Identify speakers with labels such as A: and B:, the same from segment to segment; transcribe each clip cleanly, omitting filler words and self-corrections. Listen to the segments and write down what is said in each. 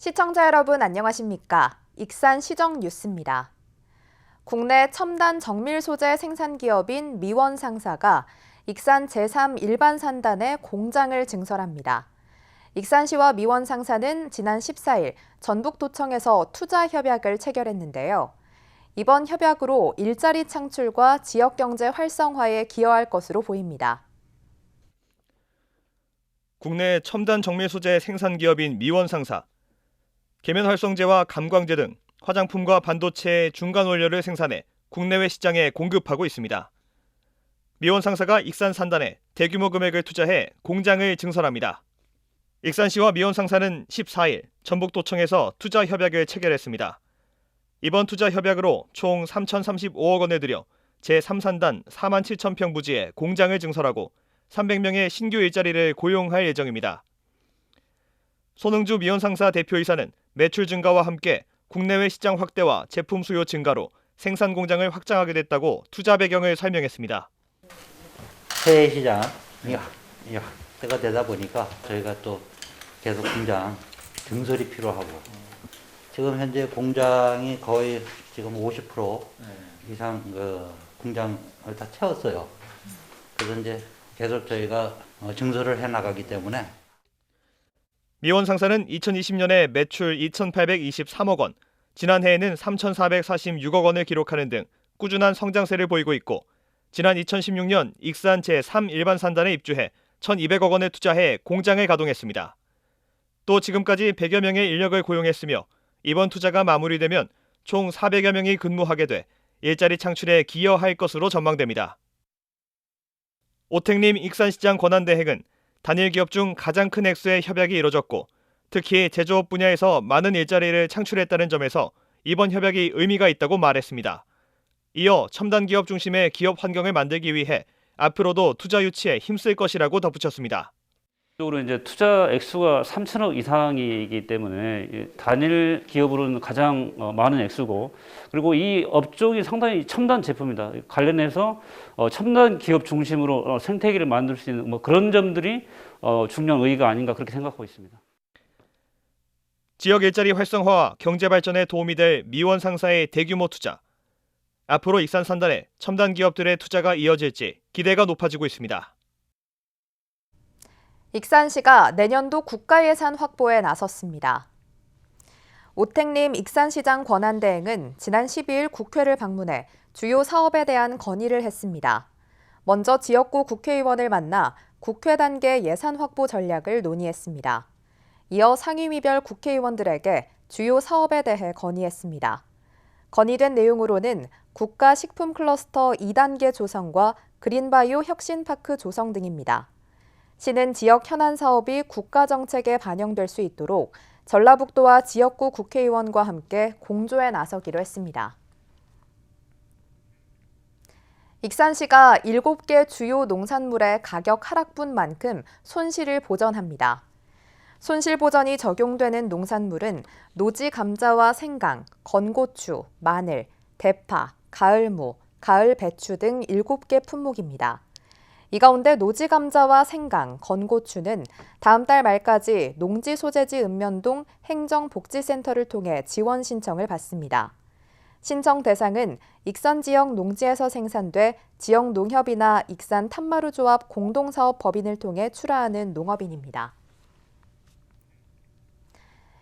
A: 시청자 여러분 안녕하십니까? 익산 시정 뉴스입니다. 국내 첨단 정밀 소재 생산 기업인 미원 상사가 익산 제3 일반 산단에 공장을 증설합니다. 익산시와 미원 상사는 지난 14일 전북도청에서 투자 협약을 체결했는데요. 이번 협약으로 일자리 창출과 지역 경제 활성화에 기여할 것으로 보입니다.
B: 국내 첨단 정밀 소재 생산 기업인 미원 상사, 계면 활성제와 감광제 등 화장품과 반도체의 중간 원료를 생산해 국내외 시장에 공급하고 있습니다. 미원 상사가 익산 산단에 대규모 금액을 투자해 공장을 증설합니다. 익산시와 미원 상사는 14일 전북도청에서 투자 협약을 체결했습니다. 이번 투자 협약으로 총 3,035억 원을 들여 제3산단 4만 7천 평 부지에 공장을 증설하고 300명의 신규 일자리를 고용할 예정입니다. 손흥주 미원 상사 대표이사는 매출 증가와 함께 국내외 시장 확대와 제품 수요 증가로 생산 공장을 확장하게 됐다고 투자 배경을 설명했습니다.
C: 해외 시장이 확대가 되다 보니까 저희가 또 계속 공장 증설이 필요하고 지금 현재 공장이 거의 지금 50% 이상 공장을 다 채웠어요. 그래서 이제 계속 저희가 증설을 해 나가기 때문에
B: 미원 상사는 2020년에 매출 2,823억 원, 지난해에는 3,446억 원을 기록하는 등 꾸준한 성장세를 보이고 있고 지난 2016년 익산 제3 일반 산단에 입주해 1,200억 원을 투자해 공장을 가동했습니다. 또 지금까지 100여 명의 인력을 고용했으며 이번 투자가 마무리되면 총 400여 명이 근무하게 돼 일자리 창출에 기여할 것으로 전망됩니다. 오택림 익산시장 권한대행은 단일 기업 중 가장 큰 액수의 협약이 이뤄졌고 특히 제조업 분야에서 많은 일자리를 창출했다는 점에서 이번 협약이 의미가 있다고 말했습니다. 이어 첨단 기업 중심의 기업 환경을 만들기 위해 앞으로도 투자 유치에 힘쓸 것이라고 덧붙였습니다.
D: 적으로 이제 투자 액수가 3천억 이상이기 때문에 단일 기업으로는 가장 많은 액수고 그리고 이 업종이 상당히 첨단 제품이다. 관련해서 첨단 기업 중심으로 생태계를 만들 수 있는 그런 점들이 중요한 의의가 아닌가 그렇게 생각하고 있습니다.
B: 지역 일자리 활성화와 경제 발전에 도움이 될 미원 상사의 대규모 투자. 앞으로 익산 산단에 첨단 기업들의 투자가 이어질지 기대가 높아지고 있습니다.
A: 익산시가 내년도 국가예산 확보에 나섰습니다. 오택림 익산시장 권한대행은 지난 12일 국회를 방문해 주요 사업에 대한 건의를 했습니다. 먼저 지역구 국회의원을 만나 국회 단계 예산 확보 전략을 논의했습니다. 이어 상임위별 국회의원들에게 주요 사업에 대해 건의했습니다. 건의된 내용으로는 국가식품 클러스터 2단계 조성과 그린바이오 혁신파크 조성 등입니다. 시는 지역 현안 사업이 국가정책에 반영될 수 있도록 전라북도와 지역구 국회의원과 함께 공조에 나서기로 했습니다. 익산시가 7개 주요 농산물의 가격 하락분 만큼 손실을 보전합니다. 손실 보전이 적용되는 농산물은 노지 감자와 생강, 건고추, 마늘, 대파, 가을무, 가을 배추 등 7개 품목입니다. 이 가운데 노지 감자와 생강, 건고추는 다음 달 말까지 농지 소재지 읍면동 행정복지센터를 통해 지원 신청을 받습니다. 신청 대상은 익산 지역 농지에서 생산돼 지역 농협이나 익산 탐마루조합 공동사업 법인을 통해 출하하는 농업인입니다.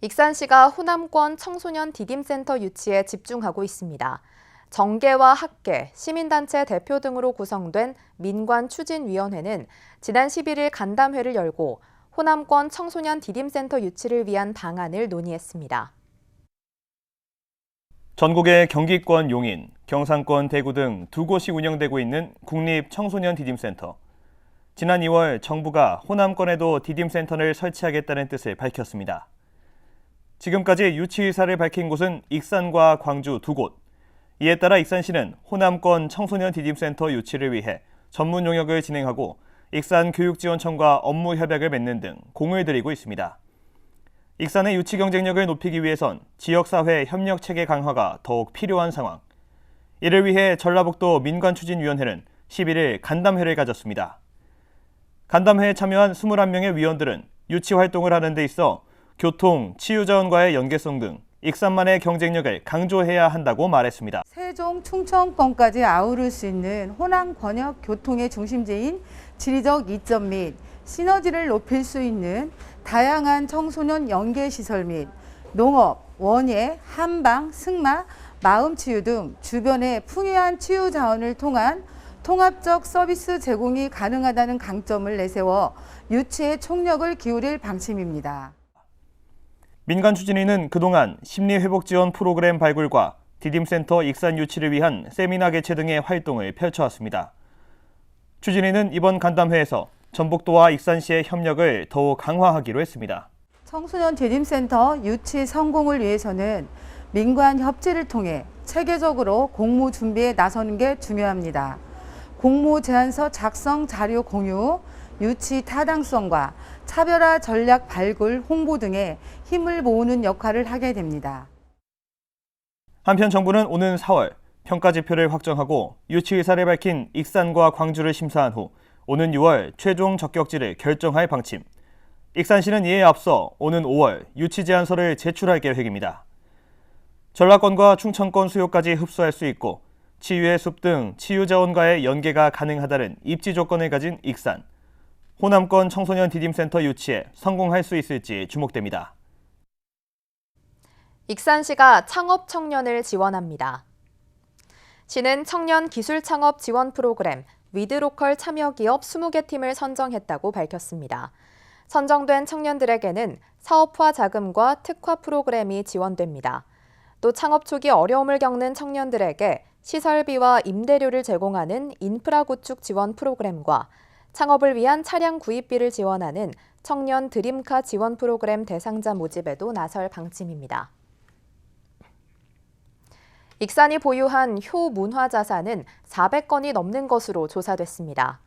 A: 익산시가 호남권 청소년 디딤센터 유치에 집중하고 있습니다. 정계와 학계, 시민단체 대표 등으로 구성된 민관추진위원회는 지난 11일 간담회를 열고 호남권 청소년 디딤센터 유치를 위한 방안을 논의했습니다.
B: 전국의 경기권 용인, 경상권 대구 등 두 곳이 운영되고 있는 국립청소년 디딤센터. 지난 2월 정부가 호남권에도 디딤센터를 설치하겠다는 뜻을 밝혔습니다. 지금까지 유치 의사를 밝힌 곳은 익산과 광주 두 곳. 이에 따라 익산시는 호남권 청소년 디딤센터 유치를 위해 전문 용역을 진행하고 익산교육지원청과 업무 협약을 맺는 등 공을 들이고 있습니다. 익산의 유치 경쟁력을 높이기 위해선 지역사회 협력체계 강화가 더욱 필요한 상황. 이를 위해 전라북도 민관추진위원회는 11일 간담회를 가졌습니다. 간담회에 참여한 21명의 위원들은 유치 활동을 하는 데 있어 교통, 치유자원과의 연계성 등 익산만의 경쟁력을 강조해야 한다고 말했습니다.
E: 세종, 충청권까지 아우를 수 있는 호남 권역 교통의 중심지인 지리적 이점 및 시너지를 높일 수 있는 다양한 청소년 연계시설 및 농업, 원예, 한방, 승마, 마음치유 등 주변의 풍요한 치유 자원을 통한 통합적 서비스 제공이 가능하다는 강점을 내세워 유치에 총력을 기울일 방침입니다.
B: 민간 추진위는 그동안 심리회복 지원 프로그램 발굴과 디딤센터 익산 유치를 위한 세미나 개최 등의 활동을 펼쳐왔습니다. 추진위는 이번 간담회에서 전북도와 익산시의 협력을 더욱 강화하기로 했습니다.
E: 청소년 디딤센터 유치 성공을 위해서는 민관 협치를 통해 체계적으로 공모 준비에 나서는 게 중요합니다. 공모 제안서 작성 자료 공유, 유치 타당성과 차별화 전략 발굴, 홍보 등에 힘을 모으는 역할을 하게 됩니다.
B: 한편 정부는 오는 4월 평가지표를 확정하고 유치 의사를 밝힌 익산과 광주를 심사한 후 오는 6월 최종 적격지를 결정할 방침. 익산시는 이에 앞서 오는 5월 유치 제안서를 제출할 계획입니다. 전라권과 충청권 수요까지 흡수할 수 있고 치유의 숲 등 치유자원과의 연계가 가능하다는 입지 조건을 가진 익산. 호남권 청소년 디딤센터 유치에 성공할 수 있을지 주목됩니다.
A: 익산시가 창업 청년을 지원합니다. 시는 청년 기술 창업 지원 프로그램 위드로컬 참여기업 20개 팀을 선정했다고 밝혔습니다. 선정된 청년들에게는 사업화 자금과 특화 프로그램이 지원됩니다. 또 창업 초기 어려움을 겪는 청년들에게 시설비와 임대료를 제공하는 인프라 구축 지원 프로그램과 창업을 위한 차량 구입비를 지원하는 청년 드림카 지원 프로그램 대상자 모집에도 나설 방침입니다. 익산이 보유한 효 문화 자산은 400건이 넘는 것으로 조사됐습니다.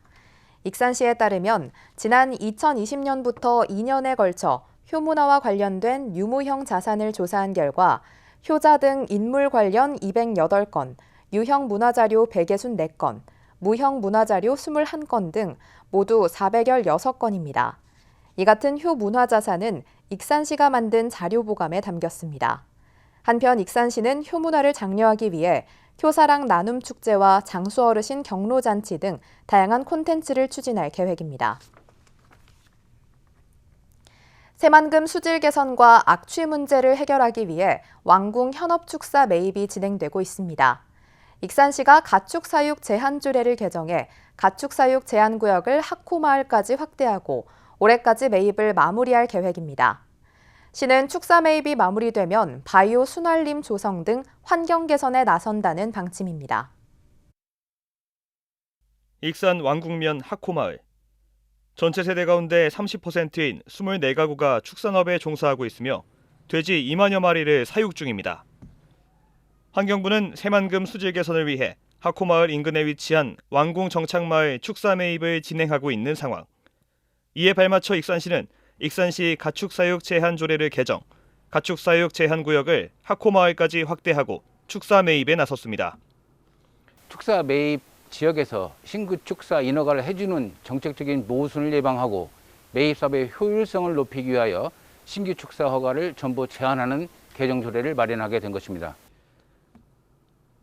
A: 익산시에 따르면 지난 2020년부터 2년에 걸쳐 효문화와 관련된 유무형 자산을 조사한 결과 효자 등 인물 관련 208건, 유형 문화자료 164건, 무형 문화자료 21건 등 모두 416건입니다. 이 같은 효 문화자산은 익산시가 만든 자료보감에 담겼습니다. 한편 익산시는 효문화를 장려하기 위해 효사랑 나눔 축제와 장수 어르신 경로잔치 등 다양한 콘텐츠를 추진할 계획입니다. 새만금 수질 개선과 악취 문제를 해결하기 위해 왕궁 현업축사 매입이 진행되고 있습니다. 익산시가 가축사육 제한조례를 개정해 가축사육 제한구역을 학호마을까지 확대하고 올해까지 매입을 마무리할 계획입니다. 시는 축사 매입이 마무리되면 바이오 순환림 조성 등 환경 개선에 나선다는 방침입니다.
B: 익산 왕궁면 학호마을. 전체 세대 가운데 30%인 24가구가 축산업에 종사하고 있으며 돼지 2만여 마리를 사육 중입니다. 환경부는 새만금 수질 개선을 위해 학호마을 인근에 위치한 왕궁 정착마을 축사 매입을 진행하고 있는 상황. 이에 발맞춰 익산시는 익산시 가축사육 제한조례를 개정, 가축사육 제한구역을 학호마을까지 확대하고 축사 매입에 나섰습니다.
F: 축사 매입 지역에서 신규 축사 인허가를 해주는 정책적인 모순을 예방하고 매입 사업의 효율성을 높이기 위하여 신규 축사 허가를 전부 제한하는 개정 조례를 마련하게 된 것입니다.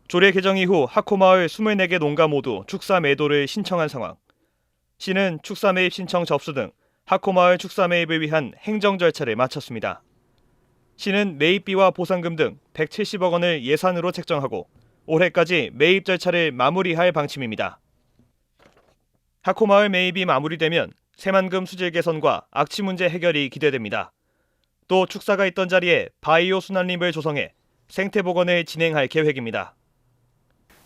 B: 조례 개정 이후 학호마을 24개 농가 모두 축사 매도를 신청한 상황. 시는 축사 매입 신청 접수 등 학호마을 축사 매입을 위한 행정 절차를 마쳤습니다. 시는 매입비와 보상금 등 170억 원을 예산으로 책정하고 올해까지 매입 절차를 마무리할 방침입니다. 학호마을 매입이 마무리되면 새만금 수질 개선과 악취 문제 해결이 기대됩니다. 또 축사가 있던 자리에 바이오 순환림을 조성해 생태 복원을 진행할 계획입니다.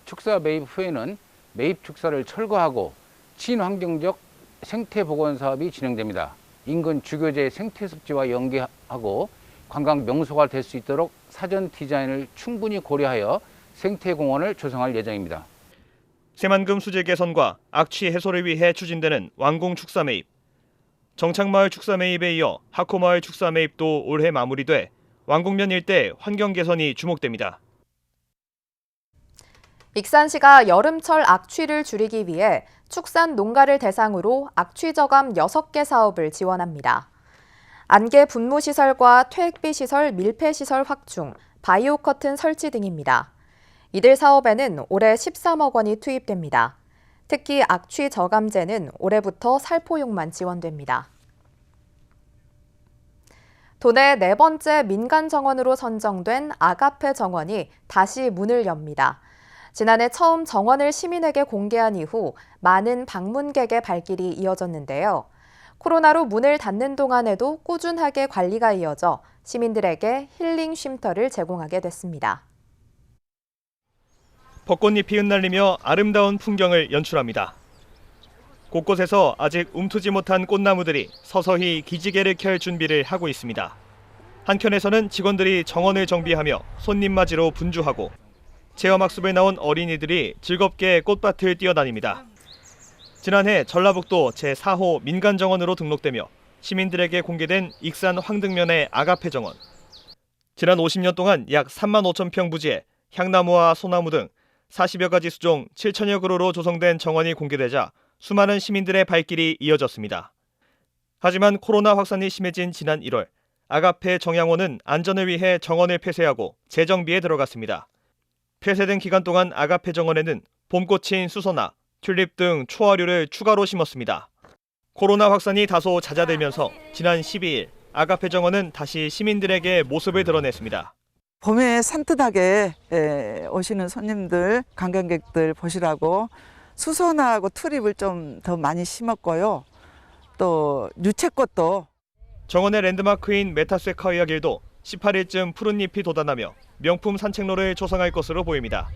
F: 축사 매입 후에는 매입 축사를 철거하고 친환경적 생태 복원 사업이 진행됩니다. 인근 주교제 생태 습지와 연계하고 관광 명소가 될 수 있도록 사전 디자인을 충분히 고려하여 생태 공원을 조성할 예정입니다.
B: 새만금 수질 개선과 악취 해소를 위해 추진되는 왕궁 축사 매입. 정착마을 축사 매입에 이어 학호마을 축사 매입도 올해 마무리돼 왕궁면 일대 환경 개선이 주목됩니다.
A: 익산시가 여름철 악취를 줄이기 위해 축산 농가를 대상으로 악취 저감 6개 사업을 지원합니다. 안개 분무시설과 퇴액비시설, 밀폐시설 확충, 바이오 커튼 설치 등입니다. 이들 사업에는 올해 13억 원이 투입됩니다. 특히 악취 저감제는 올해부터 살포용만 지원됩니다. 도내 4번째 민간 정원으로 선정된 아가페 정원이 다시 문을 엽니다. 지난해 처음 정원을 시민에게 공개한 이후 많은 방문객의 발길이 이어졌는데요. 코로나로 문을 닫는 동안에도 꾸준하게 관리가 이어져 시민들에게 힐링 쉼터를 제공하게 됐습니다.
B: 벚꽃잎이 흩날리며 아름다운 풍경을 연출합니다. 곳곳에서 아직 움트지 못한 꽃나무들이 서서히 기지개를 켤 준비를 하고 있습니다. 한켠에서는 직원들이 정원을 정비하며 손님 맞이로 분주하고 체험학습에 나온 어린이들이 즐겁게 꽃밭을 뛰어다닙니다. 지난해 전라북도 제4호 민간정원으로 등록되며 시민들에게 공개된 익산 황등면의 아가페 정원. 지난 50년 동안 약 3만 5천 평 부지에 향나무와 소나무 등 40여 가지 수종 7천여 그루로 조성된 정원이 공개되자 수많은 시민들의 발길이 이어졌습니다. 하지만 코로나 확산이 심해진 지난 1월, 아가페 정양원은 안전을 위해 정원을 폐쇄하고 재정비에 들어갔습니다. 폐쇄된 기간 동안 아가페 정원에는 봄꽃인 수서나 튤립 등 초화류를 추가로 심었습니다. 코로나 확산이 다소 잦아들면서 지난 12일 아가페 정원은 다시 시민들에게 모습을 드러냈습니다.
G: 봄에 산뜻하게 오시는 손님들, 관광객들 보시라고 수선화하고 튤립을 좀 더 많이 심었고요. 또 유채꽃도.
B: 정원의 랜드마크인 메타세카이아 길도 18일쯤 푸른 잎이 돋아나며 명품 산책로를 조성할 것으로 보입니다.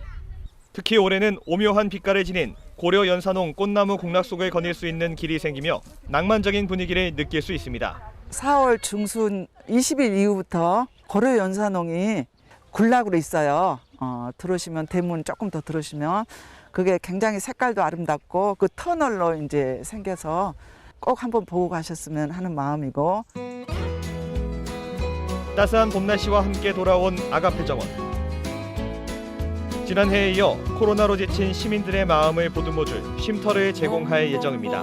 B: 특히 올해는 오묘한 빛깔을 지닌 고려 연산홍 꽃나무 공락 속을 거닐 수 있는 길이 생기며 낭만적인 분위기를 느낄 수 있습니다.
G: 4월 중순 20일 이후부터 고려 연산홍이 군락으로 있어요. 들어오시면 대문 조금 더 들어오시면 그게 굉장히 색깔도 아름답고 그 터널로 이제 생겨서 꼭 한번 보고 가셨으면 하는 마음이고.
B: 따스한 봄 날씨와 함께 돌아온 아가페 정원. 지난해에 이어 코로나로 지친 시민들의 마음을 보듬어줄 쉼터를 제공할 예정입니다.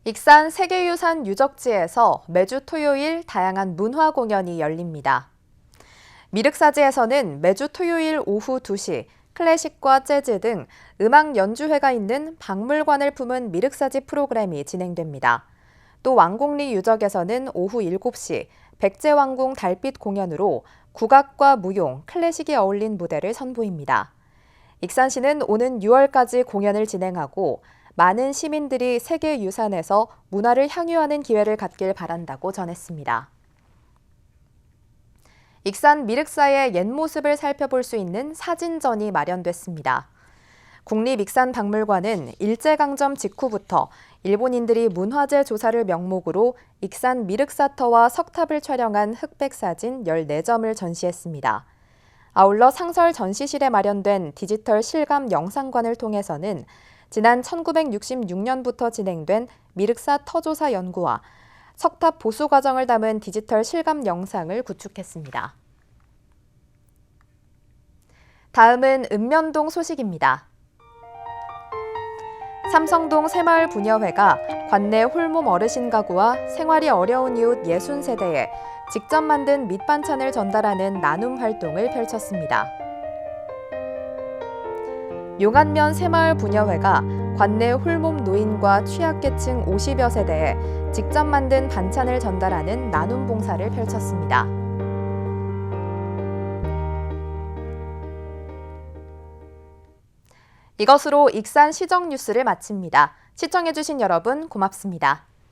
A: 익산 세계유산 유적지에서 매주 토요일 다양한 문화 공연이 열립니다. 미륵사지에서는 매주 토요일 오후 2시 클래식과 재즈 등 음악 연주회가 있는 박물관을 품은 미륵사지 프로그램이 진행됩니다. 또 왕곡리 유적에서는 오후 7시 백제왕궁 달빛 공연으로 국악과 무용, 클래식이 어울린 무대를 선보입니다. 익산시는 오는 6월까지 공연을 진행하고 많은 시민들이 세계유산에서 문화를 향유하는 기회를 갖길 바란다고 전했습니다. 익산 미륵사의 옛 모습을 살펴볼 수 있는 사진전이 마련됐습니다. 국립익산박물관은 일제강점 직후부터 일본인들이 문화재 조사를 명목으로 익산 미륵사터와 석탑을 촬영한 흑백사진 14점을 전시했습니다. 아울러 상설 전시실에 마련된 디지털 실감 영상관을 통해서는 지난 1966년부터 진행된 미륵사 터조사 연구와 석탑 보수 과정을 담은 디지털 실감 영상을 구축했습니다. 다음은 읍면동 소식입니다. 삼성동 새마을 부녀회가 관내 홀몸 어르신 가구와 생활이 어려운 이웃 60세대에 직접 만든 밑반찬을 전달하는 나눔 활동을 펼쳤습니다. 용안면 새마을 부녀회가 관내 홀몸 노인과 취약계층 50여 세대에 직접 만든 반찬을 전달하는 나눔 봉사를 펼쳤습니다. 이것으로 익산 시정 뉴스를 마칩니다. 시청해주신 여러분 고맙습니다.